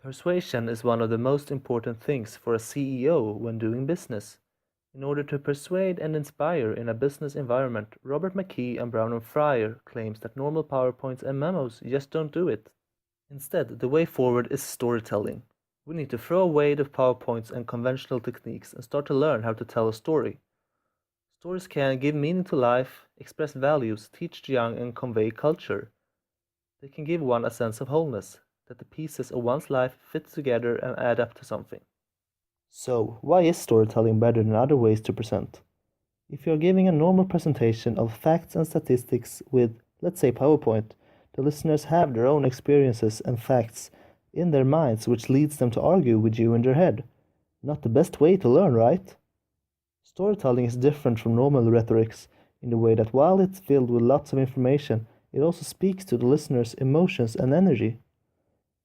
Persuasion is one of the most important things for a CEO when doing business. In order to persuade and inspire in a business environment, Robert McKee and Brown and Fryer claims that normal PowerPoints and memos just don't do it. Instead, the way forward is storytelling. We need to throw away the PowerPoints and conventional techniques and start to learn how to tell a story. Stories can give meaning to life, express values, teach the young, and convey culture. They can give one a sense of wholeness, that the pieces of one's life fit together and add up to something. So, why is storytelling better than other ways to present? If you're giving a normal presentation of facts and statistics with, let's say, PowerPoint, the listeners have their own experiences and facts in their minds, which leads them to argue with you in their head. Not the best way to learn, right? Storytelling is different from normal rhetorics in the way that while it's filled with lots of information, it also speaks to the listener's emotions and energy.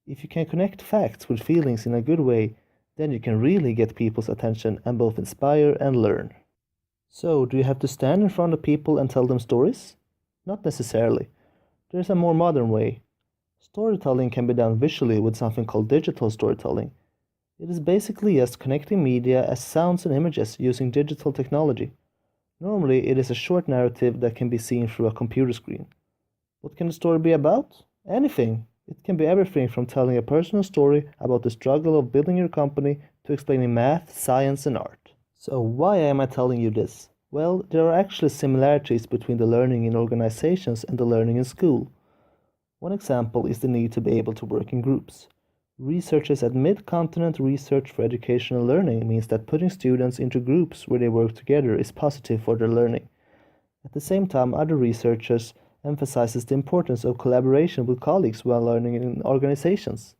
If you can connect facts with feelings in a good way, then you can really get people's attention and both inspire and learn. So, do you have to stand in front of people and tell them stories? Not necessarily. There is a more modern way. Storytelling can be done visually with something called digital storytelling. It is basically just connecting media as sounds and images using digital technology. Normally, it is a short narrative that can be seen through a computer screen. What can the story be about? Anything. It can be everything from telling a personal story about the struggle of building your company to explaining math, science, and art. So, why am I telling you this? Well, there are actually similarities between the learning in organizations and the learning in school. One example is the need to be able to work in groups. Researchers admit continent research for educational learning means that putting students into groups where they work together is positive for their learning. At the same time, other researchers emphasizes the importance of collaboration with colleagues while learning in organizations.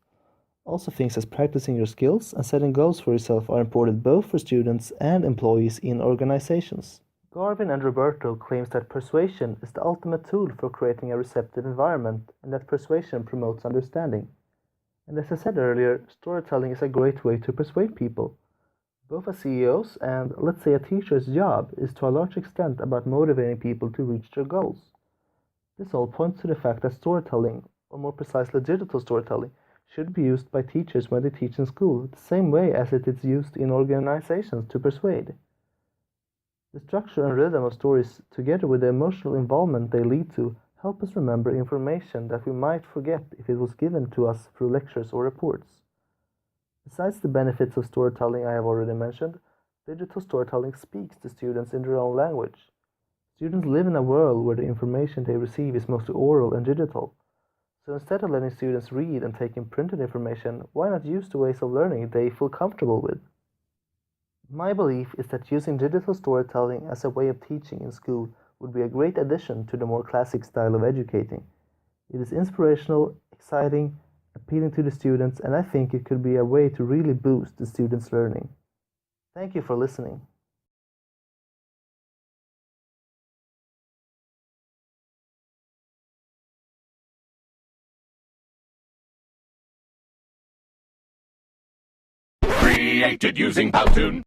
Also, things as practicing your skills and setting goals for yourself are important both for students and employees in organizations. Garvin and Roberto claims that persuasion is the ultimate tool for creating a receptive environment and that persuasion promotes understanding. And as I said earlier, storytelling is a great way to persuade people. Both as CEOs and, let's say, a teacher's job is to a large extent about motivating people to reach their goals. This all points to the fact that storytelling, or more precisely digital storytelling, should be used by teachers when they teach in school, the same way as it is used in organizations to persuade. The structure and rhythm of stories, together with the emotional involvement they lead to, help us remember information that we might forget if it was given to us through lectures or reports. Besides the benefits of storytelling I have already mentioned, digital storytelling speaks to students in their own language. Students live in a world where the information they receive is mostly oral and digital. So instead of letting students read and take in printed information, why not use the ways of learning they feel comfortable with? My belief is that using digital storytelling as a way of teaching in school would be a great addition to the more classic style of educating. It is inspirational, exciting, appealing to the students, and I think it could be a way to really boost the students' learning. Thank you for listening. Created using Powtoon.